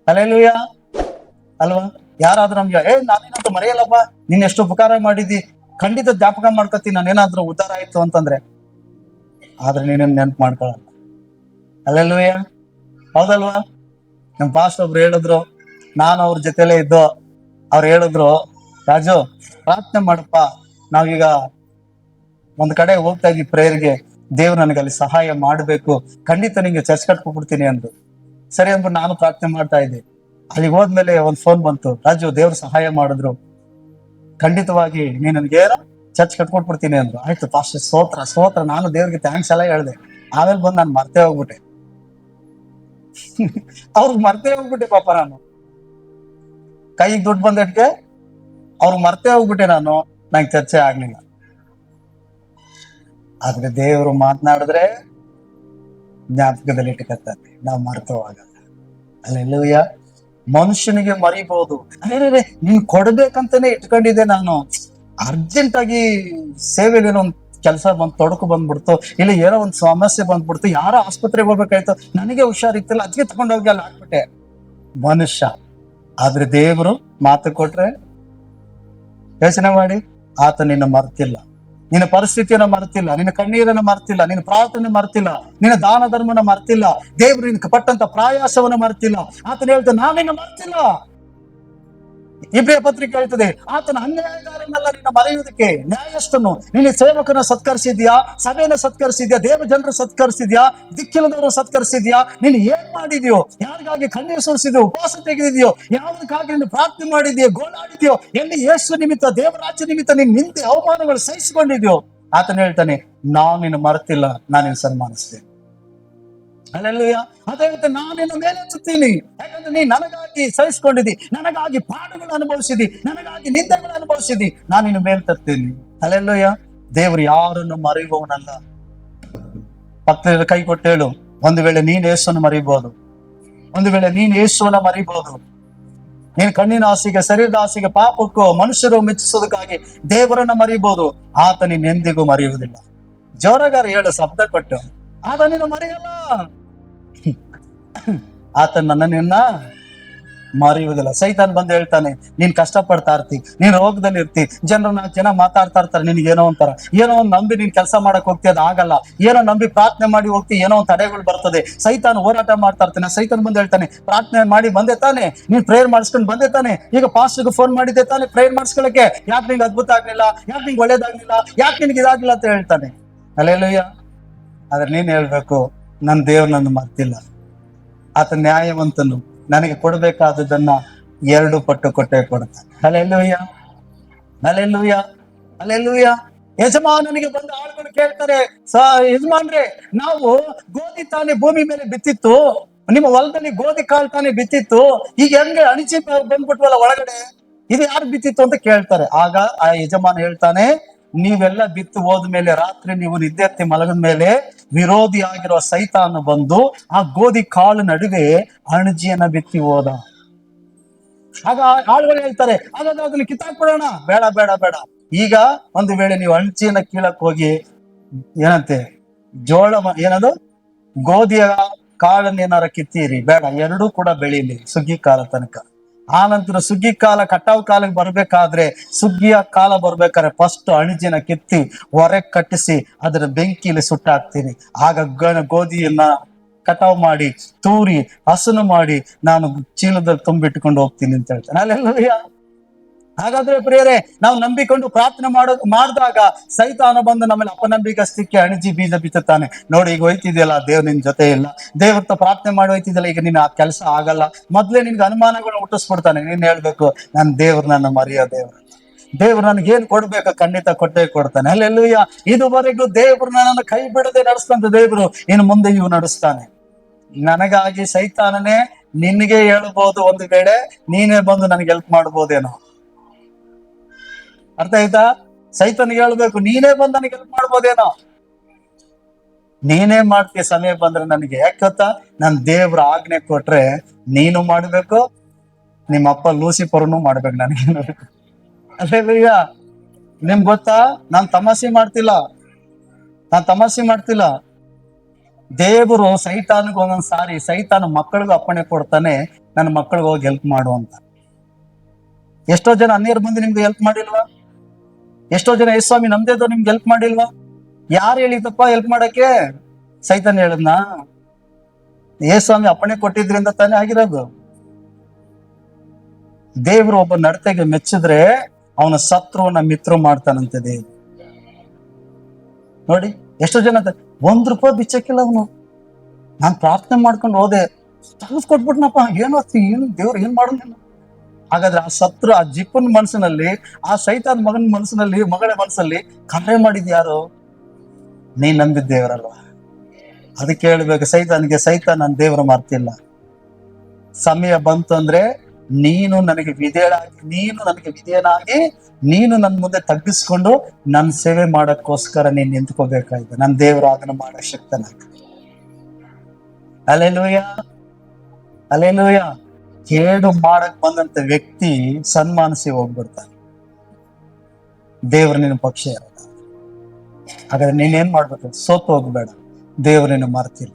Hallelujah ಅಲ್ವಾ? ಯಾರಾದ್ರೂ ನಮ್ಗೆ ನಾನೇನಾದ್ರೂ ಮರೆಯಲ್ಲಪ್ಪ, ನೀನ್ ಎಷ್ಟು ಉಪಕಾರ ಮಾಡಿದಿ, ಖಂಡಿತ ಜ್ಞಾಪಕ ಮಾಡ್ಕೊತೀನಿ ನಾನೇನಾದ್ರೂ ಉದ್ಧಾರ ಆಯ್ತು ಅಂತಂದ್ರೆ. ಆದ್ರೆ ನೀನೇನ್ ನೆನ್ಪು ಮಾಡ್ಕೊಳಲ್ಲ. ಹಲ್ಲೆಲೂಯಾ, ಹೌದಲ್ವಾ? ನಮ್ ಪಾಸ್ಟ್ ಒಬ್ರು ಹೇಳಿದ್ರು, ನಾನು ಅವ್ರ ಜೊತೆಲೇ ಇದ್ದು, ಅವ್ರು ಹೇಳಿದ್ರು, ರಾಜು ಪ್ರಾರ್ಥನೆ ಮಾಡಪ್ಪ, ನಾವೀಗ ಒಂದ್ ಕಡೆ ಹೋಗ್ತಾ ಇದ್ವಿ ಪ್ರೇಯರ್ಗೆ, ದೇವ್ರು ನನಗೆ ಅಲ್ಲಿ ಸಹಾಯ ಮಾಡ್ಬೇಕು, ಖಂಡಿತ ನಿಂಗೆ ಚರ್ಚ್ ಕಟ್ಕೊಬಿಡ್ತೀನಿ ಅಂದ್ರು. ಸರಿ ಅಂದ್ಬಿಟ್ಟು ನಾನು ಪ್ರಾರ್ಥನೆ ಮಾಡ್ತಾ ಇದ್ದೆ. ಅಲ್ಲಿಗೆ ಹೋದ್ಮೇಲೆ ಒಂದ್ ಫೋನ್ ಬಂತು, ರಾಜು ದೇವ್ರು ಸಹಾಯ ಮಾಡಿದ್ರು, ಖಂಡಿತವಾಗಿ ನೀನ್ ನನ್ಗೇನೋ ಚರ್ಚ್ ಕಟ್ಕೊಟ್ಬಿಡ್ತೀನಿ ಅಂದ್ರು. ಆಯ್ತು ಪಾಸ್ಟ್, ಸ್ತೋತ್ರ ಸ್ತೋತ್ರ, ನಾನು ದೇವ್ರಿಗೆ ಥ್ಯಾಂಕ್ಸ್ ಎಲ್ಲ ಹೇಳ್ದೆ. ಆಮೇಲೆ ಬಂದು ನಾನು ಮರ್ತೇ ಹೋಗ್ಬಿಟ್ಟೆ. ಅವ್ರಿಗೆ ಮರ್ತೇ ಹೋಗ್ಬಿಟ್ಟೆ ಪಾಪ, ನಾನು ಕೈಗೆ ದುಡ್ಡು ಬಂದಕ್ಕೆ ಅವ್ರಿಗೆ ಮರ್ತೇ ಹೋಗ್ಬಿಟ್ಟೆ ನಾನು, ನಂಗೆ ಚರ್ಚೆ ಆಗ್ಲಿಲ್ಲ. ಆದ್ರೆ ದೇವರು ಮಾತನಾಡಿದ್ರೆ ಜ್ಞಾಪಕದಲ್ಲಿ ಇಟ್ಕೊತಾನೆ, ನಾವು ಮರ್ತವಾಗಲ್ಲ. ಅಲ್ಲೆಲ್ಲೂಯ್ಯ. ಮನುಷ್ಯನಿಗೆ ಮರಿಬಹುದು, ಅರೆ ನೀನ್ ಕೊಡ್ಬೇಕಂತಾನೆ ಇಟ್ಕೊಂಡಿದ್ದೆ ನಾನು, ಅರ್ಜೆಂಟ್ ಆಗಿ ಸೇವೆಯಲ್ಲಿ ಏನೋ ಒಂದ್ ಕೆಲಸ ತೊಡಕು ಬಂದ್ಬಿಡ್ತು, ಇಲ್ಲ ಏನೋ ಒಂದ್ ಸಮಸ್ಯೆ ಬಂದ್ಬಿಡ್ತು, ಯಾರೋ ಆಸ್ಪತ್ರೆಗೆ ಹೋಗ್ಬೇಕಾಯ್ತು, ನನಗೆ ಹುಷಾರಿತ್ತಿಲ್ಲ, ಅದಕ್ಕೆ ತಗೊಂಡೋಗಿ ಅಲ್ಲಿ ಹಾಕ್ಬಿಟ್ಟೆ. ಮನುಷ್ಯ. ಆದ್ರೆ ದೇವರು ಮಾತು ಕೊಟ್ರೆ ಯೋಚನೆ ಮಾಡಿ, ಆತ ನಿನ್ನ ಮರ್ತಿಲ್ಲ, ನಿನ್ನ ಪರಿಸ್ಥಿತಿಯನ್ನ ಮರ್ತಿಲ್ಲ, ನಿನ್ನ ಕಣ್ಣೀರನ್ನ ಮರ್ತಿಲ್ಲ, ನಿನ್ನ ಪ್ರಾರ್ಥನೆ ಮರ್ತಿಲ್ಲ, ನಿನ್ನ ದಾನ ಧರ್ಮನ ಮರ್ತಿಲ್ಲ, ದೇವ್ರು ನಿನ್ ಪಟ್ಟಂತ ಪ್ರಯಾಸವನ್ನ ಮರ್ತಿಲ್ಲ. ಆತನ ಹೇಳ್ತಾನೆ, ನಾನು ನಿನ್ನ ಮರ್ತಿಲ್ಲ. ಇಬ್ರಿಯ ಪತ್ರಿಕೆ ಹೇಳ್ತದೆ, ಆತನ ಅನ್ಯಾಯಗಾರನಲ್ಲ ನಿನ್ನ ಮರೆಯುವುದಕ್ಕೆ ನ್ಯಾಯಸ್ಥನು. ನಿನ್ನ ಸೇವಕನ ಸತ್ಕರಿಸಿದ್ಯಾ, ಸಭೆಯನ್ನ ಸತ್ಕರಿಸಿದ್ಯಾ, ದೇವ ಜನರು ಸತ್ಕರಿಸಿದ್ಯಾ, ದಿಕ್ಕಿಲ್ಲದವರು ಸತ್ಕರಿಸಿದ್ಯಾ, ನೀನು ಏನ್ ಮಾಡಿದ್ಯೋ, ಯಾರಿಗಾಗಿ ಕಣ್ಣೀರು ಸುರಿಸಿದ್ಯೋ, ಉಪವಾಸ ತೆಗೆದಿದ್ಯೋ, ಯಾವುದಕ್ಕಾಗಿ ನೀನು ಪ್ರಾರ್ಥನೆ ಮಾಡಿದ್ಯೋ, ಗೋಳಾಡಿದ್ಯೋ, ಎಲ್ಲಿ ಯೇಸು ನಿಮಿತ್ತ, ದೇವರಾಜ್ಯ ನಿಮಿತ್ತ ನೀನ್ ನಿಂತೆ ಅವಮಾನಗಳು ಸಹಿಸಿಕೊಂಡಿದ್ಯೋ, ಆತನ ಹೇಳ್ತಾನೆ, ನಾನು ನಿನ್ನ ಮರೆತಿಲ್ಲ, ನಾನು ನಿನ್ನ ಸನ್ಮಾನಿಸ್ತೇನೆ. ಹಲ್ಲೆಲೂಯಾ. ಅದೇ ಹೇಳ್ತಾನೆ, ನಾನು ನಿನ್ನ ಮೇಲೆ ಹಚ್ಚುತ್ತೀನಿ, ಯಾಕಂದ್ರೆ ನೀ ನನಗಾಗಿ ಸಹಿಸ್ಕೊಂಡಿದ್ದಿ, ನನಗಾಗಿ ಪಾಡುಗಳು ಅನುಭವಿಸಿದಿ, ನನಗಾಗಿ ನಿಂದೆಗಳು ಅನುಭವಿಸಿದಿ, ನಾನು ನಿನ್ನ ಮೇಲೆ ತರ್ತೀನಿ. ಹಲ್ಲೆಲೂಯಾ. ದೇವರು ಯಾರನ್ನು ಮರೆಯುವವನಲ್ಲ. ಪಕ್ಕದ ಕೈ ಕೊಟ್ಟು ಹೇಳು, ಒಂದು ವೇಳೆ ನೀನ್ ಯೇಸುವನ್ನು ಮರಿಬಹುದು, ಒಂದು ವೇಳೆ ನೀನ್ ಯೇಸುವನ್ನ ಮರಿಬಹುದು. ನೀನ್ ಕಣ್ಣಿನ ಆಸೆಗೆ, ಶರೀರದ ಆಸೆಗೆ, ಪಾಪಕ್ಕೂ ಮನುಷ್ಯರು ಮೆಚ್ಚಿಸೋದಕ್ಕಾಗಿ ದೇವರನ್ನ ಮರಿಬಹುದು, ಆತ ನೀನ್ ಎಂದಿಗೂ ಮರೆಯುವುದಿಲ್ಲ. ಜೋರಗಾರ ಹೇಳು ಶಬ್ದ ಕೊಟ್ಟು, ಆತ ನೀನು ಮರೆಯಲ್ಲ, ಆತ ನಿನ್ನ ಮರೆಯುವುದಿಲ್ಲ. ಸೈತಾನ್ ಬಂದು ಹೇಳ್ತಾನೆ, ನೀನ್ ಕಷ್ಟ ಪಡ್ತಾ ಇರ್ತಿ, ನೀನ್ ರೋಗದಲ್ಲಿ ಇರ್ತಿ, ಜನರು 4 ಜನ ಮಾತಾಡ್ತಾ ಇರ್ತಾರೆ, ನಿನ್ಗೆ ಏನೋ ಒಂಥರ, ಏನೋ ಒಂದ್ ನಂಬಿ ನೀನ್ ಕೆಲಸ ಮಾಡಕ್ ಹೋಗ್ತಿ, ಅದು ಆಗಲ್ಲ, ಏನೋ ನಂಬಿ ಪ್ರಾರ್ಥನೆ ಮಾಡಿ ಹೋಗ್ತಿ, ಏನೋ ಒಂದ್ ತಡೆಗಳು ಬರ್ತದೆ, ಸೈತಾನ್ ಹೋರಾಟ ಮಾಡ್ತಾ ಇರ್ತಾನೆ. ಸೈತಾನ್ ಬಂದು ಹೇಳ್ತಾನೆ, ಪ್ರಾರ್ಥನೆ ಮಾಡಿ ಬಂದೆ ತಾನೆ, ನೀನ್ ಪ್ರೇಯರ್ ಮಾಡಿಸ್ಕೊಂಡು ಬಂದೆ ತಾನೆ, ಈಗ ಪಾಸ್ಟರ್ಗೆ ಫೋನ್ ಮಾಡಿದ್ದೆ ತಾನೆ ಪ್ರೇಯರ್ ಮಾಡಿಸ್ಕೊಳಕ್ಕೆ, ಯಾಕೆ ನಿಂಗೆ ಅದ್ಭುತ ಆಗ್ಲಿಲ್ಲ, ಯಾಕೆ ನಿಂಗೆ ಒಳ್ಳೇದಾಗ್ಲಿಲ್ಲ, ಯಾಕೆ ನಿನ್ಗೆ ಇದಾಗ್ಲಿಲ್ಲ ಅಂತ ಹೇಳ್ತಾನೆ. ಹಲ್ಲೆಲೂಯಾ. ಆದ್ರೆ ನೀನ್ ಹೇಳ್ಬೇಕು, ನನ್ ದೇವ್ರು ನನ್ನ ಮರ್ತಿಲ್ಲ, ಆತ ನ್ಯಾಯವಂತನು, ನನಗೆ ಕೊಡ್ಬೇಕಾದದನ್ನ 2 ಪಟ್ಟು ಕೊಟ್ಟೆ ಕೊಡ್ತಾನೆ. Hallelujah, hallelujah, hallelujah. ಯಜಮಾನನಿಗೆ ಬಂದ ಆಳುಗಳು ಕೇಳ್ತಾರೆ, ಯಜಮಾನ್ರೆ, ನಾವು ಗೋಧಿ ತಾನೇ ಭೂಮಿ ಮೇಲೆ ಬಿತ್ತಿತ್ತು, ನಿಮ್ಮ ಹೊಲದಲ್ಲಿ ಗೋಧಿ ಕಾಳು ತಾನೇ ಬಿತ್ತಿತ್ತು, ಈಗ ಹೆಂಗೆ ಅಣಿಚಿ ಬಂದ್ಬಿಟ್ವಲ್ಲ ಒಳಗಡೆ, ಇದು ಯಾರು ಬಿತ್ತಿತ್ತು ಅಂತ ಕೇಳ್ತಾರೆ. ಆಗ ಆ ಯಜಮಾನ ಹೇಳ್ತಾನೆ, ನೀವೆಲ್ಲ ಬಿತ್ತು ಹೋದ್ಮೇಲೆ ರಾತ್ರಿ ನೀವು ನಿದ್ದೆತ್ತಿ ಮಲಗದ ಮೇಲೆ ವಿರೋಧಿ ಆಗಿರೋ ಸೈತಾನ ಬಂದು ಆ ಗೋಧಿ ಕಾಳು ನಡುವೆ ಅಣಜಿಯನ್ನ ಬಿತ್ತಿ ಹೋದ. ಆಗ ಆಳುಗಳು ಹೇಳ್ತಾರೆ, ಹಾಗಾದ್ರೆ ಅದನ್ನ ಕಿತ್ತಾಕ್ಬಿಡೋಣ. ಬೇಡ ಬೇಡ ಬೇಡ, ಈಗ ಒಂದು ವೇಳೆ ನೀವು ಅಣಜಿಯನ್ನ ಕೀಳಕ್ ಹೋಗಿ ಏನಂತೆ ಜೋಳ ಏನದು ಗೋಧಿಯ ಕಾಳನ್ನ ಏನಾರ ಕಿತ್ತೀರಿ, ಬೇಡ, 2 ಕೂಡ ಬೆಳೀಲಿ ಸುಗ್ಗಿ ಕಾಲ ತನಕ. ಆ ನಂತರ ಸುಗ್ಗಿ ಕಾಲ ಕಟಾವು ಕಾಲಕ್ಕೆ ಬರ್ಬೇಕಾದ್ರೆ, ಸುಗ್ಗಿಯ ಕಾಲ ಬರ್ಬೇಕಾದ್ರೆ ಫಸ್ಟ್ ಅಣಜಿನ ಕಿತ್ತಿ ಹೊರಗೆ ಕಟ್ಟಿಸಿ ಅದರ ಬೆಂಕಿಯಲ್ಲಿ ಸುಟ್ಟಾಕ್ತೀನಿ. ಆಗ ಗೋಧಿಯನ್ನ ಕಟಾವು ಮಾಡಿ ತೂರಿ ಹಸನು ಮಾಡಿ ನಾನು ಚೀಲದಲ್ಲಿ ತುಂಬಿಟ್ಕೊಂಡು ಹೋಗ್ತೀನಿ ಅಂತ ಹೇಳ್ತಾನೆ. ಅಲ್ಲೆಲ್ಲೂಯ್ಯ. ಹಾಗಾದ್ರೆ ಪ್ರಿಯರೇ, ನಾವು ನಂಬಿಕೊಂಡು ಪ್ರಾರ್ಥನೆ ಮಾಡಿದಾಗ ಸೈತಾನ ಬಂದು ನಮ್ಮಲ್ಲಿ ಅಪನಂಬಿಕಷ್ಟಕ್ಕೆ ಅಣಜಿ ಬೀಜ ಬಿತ್ತುತ್ತಾನೆ. ನೋಡಿ, ಈಗ ಹೋಯ್ತಿದೆಯಲ್ಲ, ದೇವ್ರ ನಿನ್ ಜೊತೆ ಇಲ್ಲ, ದೇವ್ರತ ಪ್ರಾರ್ಥನೆ ಮಾಡಿ ಹೋಯ್ತಿದ್ಯಲ್ಲ, ಈಗ ನಿನ್ ಆ ಕೆಲಸ ಆಗಲ್ಲ, ಮೊದ್ಲೇ ನಿನ್ಗೆ ಅನುಮಾನಗಳನ್ನ ಹುಟ್ಟಿಸ್ಬಿಡ್ತಾನೆ. ನೀನ್ ಹೇಳ್ಬೇಕು, ನನ್ ದೇವ್ರು ನನ್ನ ಮರೆಯೋ ದೇವ್ರು ನನಗೆ ಏನ್ ಕೊಡ್ಬೇಕು, ಖಂಡಿತ ಕೊಟ್ಟೇ ಕೊಡ್ತಾನೆ. ಅಲ್ಲೆಲ್ಲೂಯ್ಯ. ಇದುವರೆಗೂ ದೇವ್ರು ನನ್ನನ್ನು ಕೈ ಬಿಡದೆ ನಡೆಸ್ತಂತ ದೇವ್ರು ಇನ್ನು ಮುಂದೆ ಇವು ನಡೆಸ್ತಾನೆ. ನನಗಾಗಿ ಸೈತಾನನೇ ನಿನ್ಗೆ ಹೇಳ್ಬೋದು, ಒಂದು ವೇಳೆ ನೀನೇ ಬಂದು ನನಗೆ ಹೆಲ್ಪ್ ಮಾಡ್ಬೋದೇನೋ. ಅರ್ಥ ಆಯ್ತಾ? ಸೈತಾನಿಗೆ ಹೇಳ್ಬೇಕು, ನೀನೇ ಬಂದು ನನಗೆ ಹೆಲ್ಪ್ ಮಾಡ್ಬೋದೇನೋ, ನೀನೇ ಮಾಡ್ತೀಯ ಸಮಯ ಬಂದ್ರೆ ನನಗೆ. ಯಾಕೆ ಗೊತ್ತಾ, ನನ್ ದೇವ್ರ ಆಜ್ಞೆ ಕೊಟ್ರೆ ನೀನು ಮಾಡ್ಬೇಕು, ನಿಮ್ಮ ಅಪ್ಪ ಲೂಸಿಫರ್ನು ಮಾಡ್ಬೇಕು ನನಗೆ. ಅಲ್ಲೆಲ್ಲೂಯ್ಯ. ನಿಮ್ಗೆ ಗೊತ್ತಾ, ನಾನ್ ತಮಾಷೆ ಮಾಡ್ತಿಲ್ಲ. ದೇವರು ಸೈತಾನಿಗೆ ಒಂದೊಂದ್ ಸಾರಿ ಸೈತಾನ ಮಕ್ಕಳಿಗೂ ಅಪ್ಪಣೆ ಕೊಡ್ತಾನೆ, ನನ್ನ ಮಕ್ಕಳಿಗೆ ಹೋಗಿ ಹೆಲ್ಪ್ ಮಾಡು ಅಂತ. ಎಷ್ಟೋ ಜನ ಅನ್ಯರು ಬಂದು ನಿಮ್ಗೆ ಹೆಲ್ಪ್ ಮಾಡಿಲ್ವಾ? ಎಷ್ಟೋ ಜನ ಯೇಸು ಸ್ವಾಮಿ ನಮ್ದೇದೋ ನಿಮ್ಗೆ ಹೆಲ್ಪ್ ಮಾಡಿಲ್ವಾ? ಯಾರು ಹೇಳಿದಪ್ಪ ಹೆಲ್ಪ್ ಮಾಡಕ್ಕೆ? ಸೈತಾನ್ ಹೇಳದ್ನ? ಯೇಸು ಸ್ವಾಮಿ ಅಪ್ಪಣೆ ಕೊಟ್ಟಿದ್ರಿಂದ ತಾನೇ ಆಗಿರೋದು. ದೇವ್ರು ಒಬ್ಬ ನಡತೆಗೆ ಮೆಚ್ಚಿದ್ರೆ ಅವನ ಶತ್ರುವನ್ನ ಮಿತ್ರ ಮಾಡ್ತಾನಂತೆ ದೇವ್ರು. ನೋಡಿ ಎಷ್ಟೋ ಜನ ₹1 ಬಿಚ್ಚಕ್ಕಿಲ್ಲ ಅವನು. ನಾನ್ ಪ್ರಾರ್ಥನೆ ಮಾಡ್ಕೊಂಡು ಹೋದೆ, ಕೊಟ್ಬಿಟ್ನಪ್ಪ, ಏನು ದೇವ್ರು ಏನ್ ಮಾಡೋದಿಲ್ಲ. ಹಾಗಾದ್ರೆ ಆ ಶತ್ರು, ಆ ಜಿಪ್ಪನ್ ಮನಸ್ಸಿನಲ್ಲಿ, ಆ ಸೈತಾನ್ ಮಗನ ಮನಸ್ಸಿನಲ್ಲಿ, ಮಗಳ ಮನಸ್ಸಲ್ಲಿ ಕಾರ್ಯ ಮಾಡಿದ್ ಯಾರು? ನೀನ್ ನಂಬಿದ ದೇವರಲ್ವಾ? ಅದಕ್ಕೆ ಹೇಳ್ಬೇಕು ಸೈತಾನ್ಗೆ, ಸೈತಾನ್ ನನ್ನ ದೇವರ ಮಾರ್ತಿಲ್ಲ. ಸಮಯ ಬಂತು ಅಂದ್ರೆ ನೀನು ನನಗೆ ವಿಧೇಯನಾಗಿ ನೀನು ನನ್ನ ಮುಂದೆ ತಗ್ಗಿಸ್ಕೊಂಡು ನನ್ನ ಸೇವೆ ಮಾಡಕ್ಕೋಸ್ಕರ ನೀನ್ ನಿಂತ್ಕೋಬೇಕಾಯ್ತು. ನನ್ನ ದೇವರು ಅದನ್ನ ಮಾಡಕ್ ಶಕ್ತನಾಗ. Hallelujah, hallelujah. ಕೇಡು ಮಾಡಕ್ ಬಂದಂತ ವ್ಯಕ್ತಿ ಸನ್ಮಾನಿಸಿ ಹೋಗ್ಬಿಡ್ತಾನೆ. ದೇವ್ರು ನಿನ್ನ ಪಕ್ಷ ಇರಲ್ಲ. ಹಾಗಾದ್ರೆ ನೀನೇನ್ ಮಾಡ್ಬೇಕು? ಸೋತು ಹೋಗ್ಬೇಡ, ದೇವ್ರು ನಿನ್ನ ಮಾರ್ತಿಲ್ಲ.